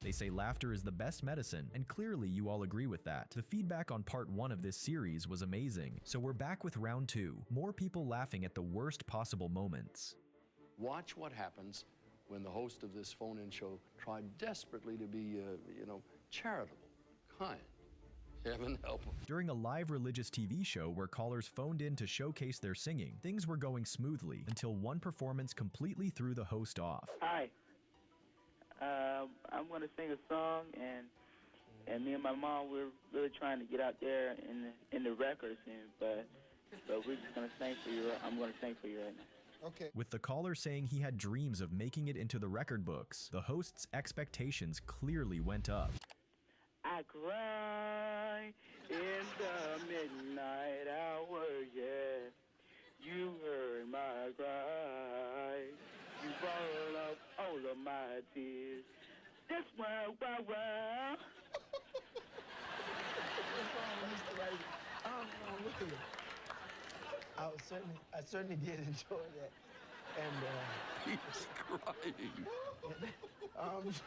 They say laughter is the best medicine, and clearly you all agree with that. The feedback on part 1 of this series was amazing, so we're back with round 2. More people laughing at the worst possible moments. Watch what happens when the host of this phone-in show tried desperately to be, charitable, kind. Heaven help them. During a live religious TV show where callers phoned in to showcase their singing, things were going smoothly until one performance completely threw the host off. Hi. I'm going to sing a song, and me and my mom, we're really trying to get out there in the records, but we're just going to sing for you. I'm going to sing for you right now. Okay. With the caller saying he had dreams of making it into the record books, the host's expectations clearly went up. I cry in the midnight hour, yeah. You heard my cry. You bottled up all of my tears. That's why. I certainly did enjoy that. And He's crying. he's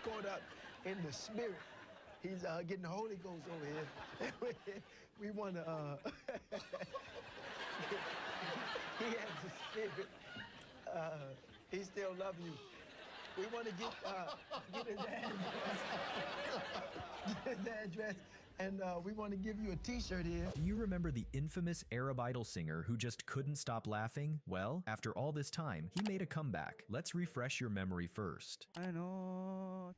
going out in the spirit. He's getting the Holy Ghost over here. We want to. He has the spirit. He still loves you. We want to get his address. Get his address. And we want to give you a t-shirt here. Do you remember the infamous Arab Idol singer who just couldn't stop laughing? Well, after all this time, he made a comeback. Let's refresh your memory first. I know.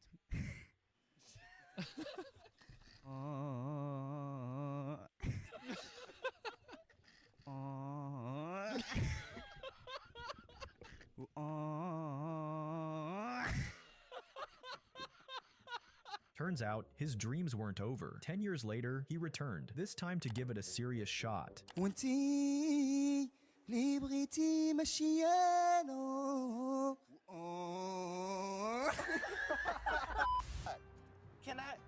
Turns out, his dreams weren't over. 10 years later, he returned, this time to give it a serious shot.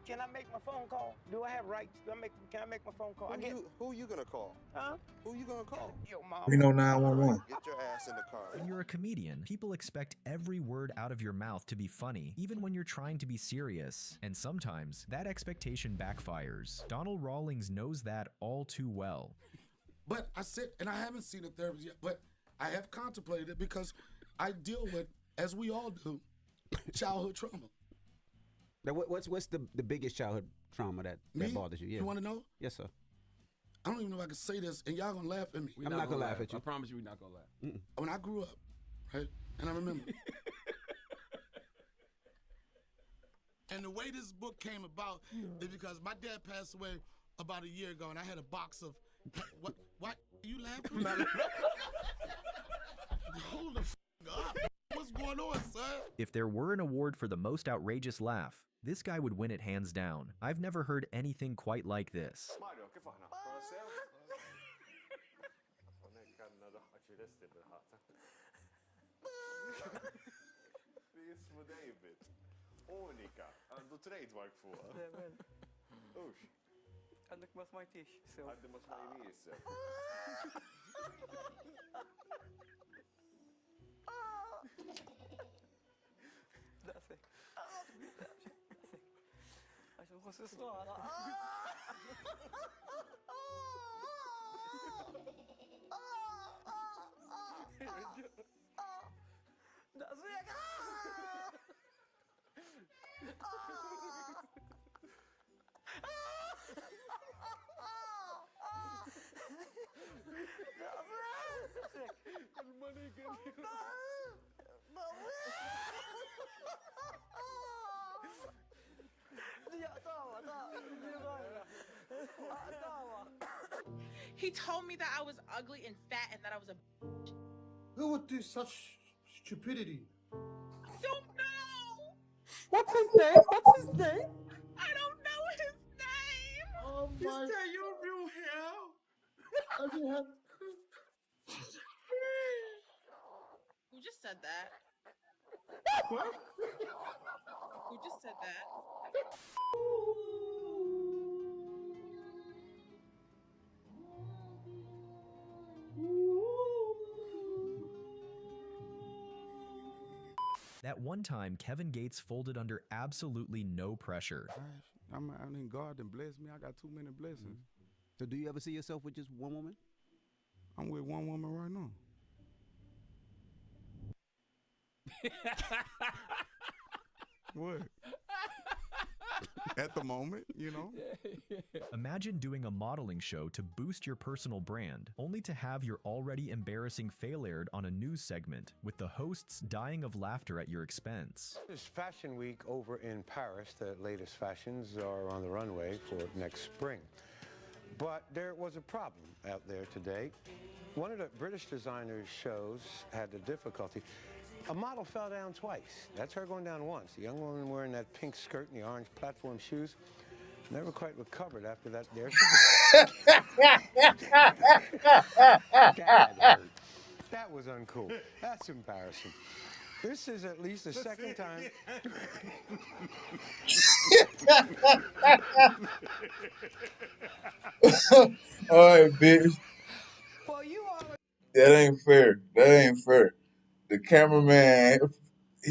Can I make my phone call? Do I have rights? Can I make my phone call? Who you gonna call? Huh? Who you gonna call? Yo, mom. We know 911. Get your ass in the car. When you're a comedian, people expect every word out of your mouth to be funny, even when you're trying to be serious. And sometimes, that expectation backfires. Donald Rawlings knows that all too well. But I said, and I haven't seen a therapist yet, but I have contemplated it because I deal with, as we all do, childhood trauma. Now, what's the biggest childhood trauma that bothers you? Yeah. You want to know? Yes, sir. I don't even know if I can say this, and y'all gonna laugh at me. I'm not gonna laugh at you. I promise you we're not gonna laugh. When I grew up, right, and I remember, and the way this book came about is because my dad passed away about a year ago, and I had a box of, what, you laughing? Hold the f*** up. What's going on, son? If there were an award for the most outrageous laugh, this guy would win it hands down. I've never heard anything quite like this. He told me that I was ugly and fat and that I was a bitch. Who would do such stupidity? I don't know. What's his name? What's his name? I don't know his name. Oh my! Is that your real hair? Does he have? Who just said that? What? Who just said that? At one time, Kevin Gates folded under absolutely no pressure. I mean, God done blessed me. I got too many blessings. So do you ever see yourself with just one woman? I'm with one woman right now. What? At the moment, you know? Imagine doing a modeling show to boost your personal brand, only to have your already embarrassing fail aired on a news segment, with the hosts dying of laughter at your expense. It's Fashion Week over in Paris. The latest fashions are on the runway for next spring. But there was a problem out there today. One of the British designers' shows had a difficulty. A model fell down twice. That's her going down once. The young woman wearing that pink skirt and the orange platform shoes never quite recovered after that. There that was uncool. That's embarrassing. This is at least the second time. All right, bitch. That ain't fair. That ain't fair. The cameraman,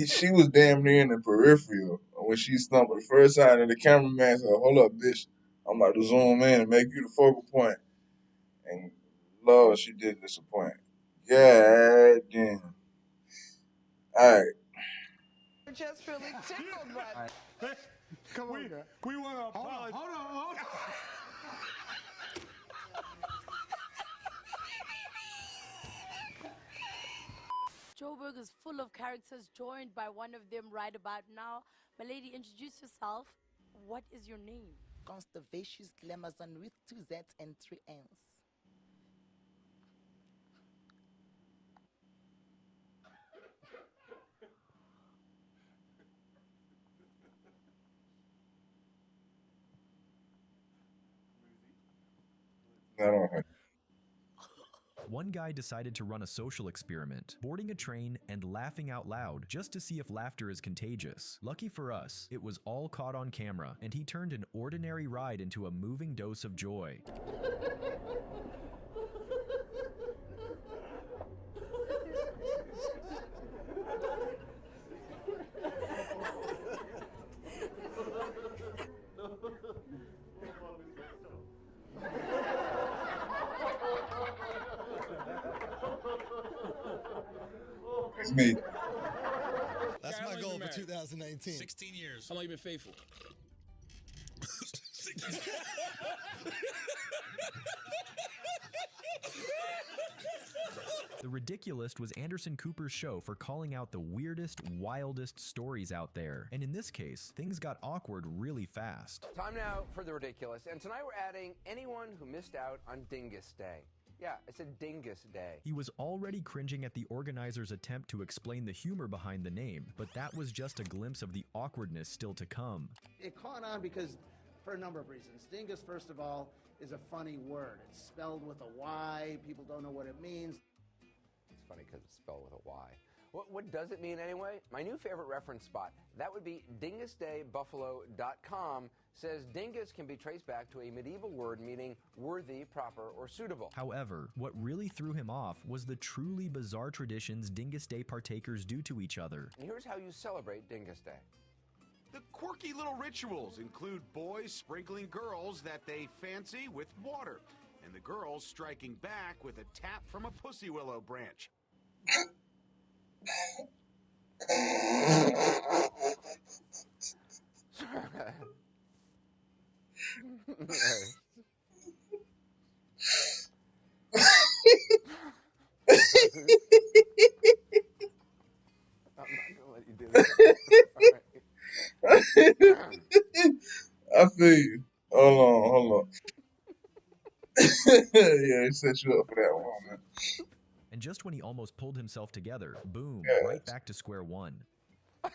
she was damn near in the peripheral when she stumbled the first time, and the cameraman said, "Hold up, bitch. I'm about to zoom in and make you the focal point." And Lord, she did disappoint. God damn. All right. We're just really tickled by it. Come on, we want to apologize. Hold on. Joburg is full of characters, joined by one of them right about now. My lady, introduce yourself. What is your name? Conservacious Glamazon with 2 Z's and 3 N's. One guy decided to run a social experiment, boarding a train and laughing out loud just to see if laughter is contagious. Lucky for us, it was all caught on camera, and he turned an ordinary ride into a moving dose of joy. It's me. That's my goal for 2019. 16 years. How long you been faithful? The Ridiculist was Anderson Cooper's show for calling out the weirdest, wildest stories out there. And in this case, things got awkward really fast. Time now for The Ridiculous. And tonight we're adding anyone who missed out on Dingus Day. Yeah, it's a Dingus Day. He was already cringing at the organizer's attempt to explain the humor behind the name, but that was just a glimpse of the awkwardness still to come. It caught on because, for a number of reasons. Dingus, first of all, is a funny word. It's spelled with a Y. People don't know what it means. It's funny because it's spelled with a Y. What does it mean anyway? My new favorite reference spot, that would be dingusdaybuffalo.com, says dingus can be traced back to a medieval word meaning worthy, proper, or suitable. However, what really threw him off was the truly bizarre traditions Dingus Day partakers do to each other. And here's how you celebrate Dingus Day. The quirky little rituals include boys sprinkling girls that they fancy with water, and the girls striking back with a tap from a pussy willow branch. I'm not gonna let you do that. I feel you. Hold on. Yeah, he set you up for that one, man. And just when he almost pulled himself together, boom, right back to square one.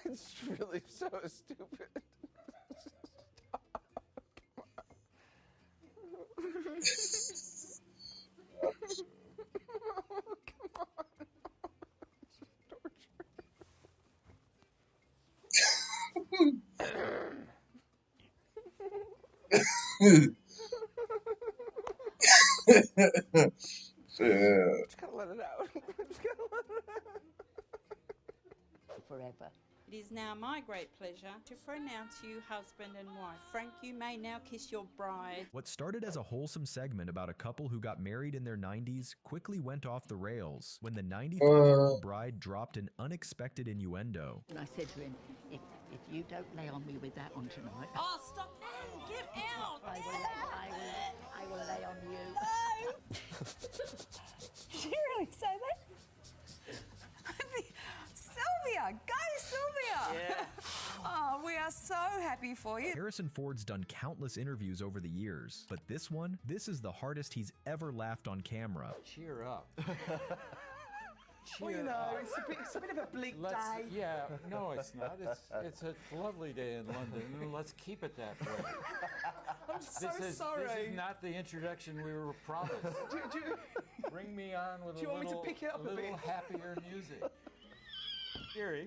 It's really so stupid. Yeah. Just gotta let it out. Just gotta let it out. Forever. It is now my great pleasure to pronounce you husband and wife. Frank, you may now kiss your bride. What started as a wholesome segment about a couple who got married in their 90s quickly went off the rails when the 95-year-old bride dropped an unexpected innuendo. And I said to him, if you don't lay on me with that on tonight... Oh, stop now! Get out! I will lay on you. No! Did you really say that? Sylvia! Go, Sylvia! Yeah. Oh, we are so happy for you. Harrison Ford's done countless interviews over the years, but this is the hardest he's ever laughed on camera. Cheer up. Well, you know, it's a bit of a bleak day. Yeah, no, it's not. It's a lovely day in London, and let's keep it that way. I'm sorry. This is not the introduction we were promised. Bring me on with a little happier music. Gary,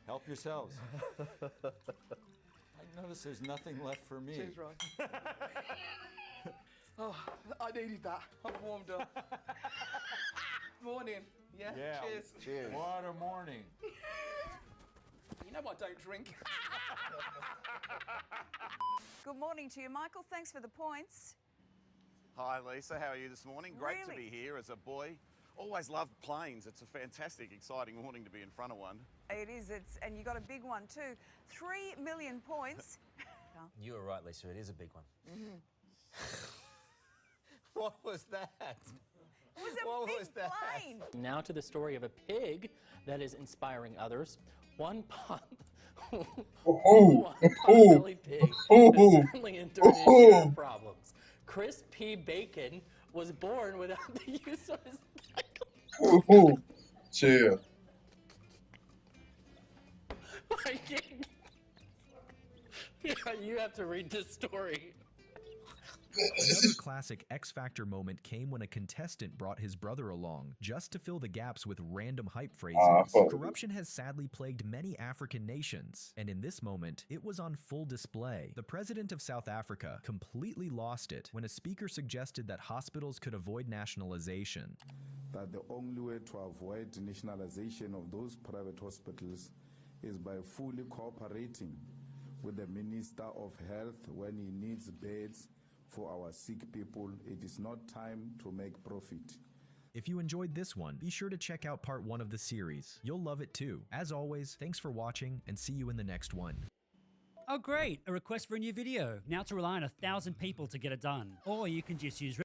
help yourselves. I notice there's nothing left for me. Cheers, Ryan. Oh, I needed that. I've warmed up. Morning. Yeah. Cheers. Cheers. What a morning. You know I don't drink. Good morning to you, Michael. Thanks for the points. Hi, Lisa. How are you this morning? Great to Really? be here as a boy. Always loved planes. It's a fantastic, exciting morning to be in front of one. It is. And you got a big one too. 3 million points. You were right, Lisa. It is a big one. What was that? It was a big plane. Now to the story of a pig that is inspiring others. One pot-bellied pig has certainly endured his share of problems. Chris P. Bacon was born without the use of his cycle. Chill. Yeah, you have to read this story. Another classic X Factor moment came when a contestant brought his brother along just to fill the gaps with random hype phrases. Corruption has sadly plagued many African nations, and in this moment, it was on full display. The president of South Africa completely lost it when a speaker suggested that hospitals could avoid nationalization. That the only way to avoid nationalization of those private hospitals is by fully cooperating with the Minister of Health when he needs beds for our sick people. It is not time to make profit. If you enjoyed this one, be sure to check out part 1 of the series. You'll love it too. As always, thanks for watching and see you in the next one. Oh great, a request for a new video. Now to rely on 1,000 people to get it done. Or you can just use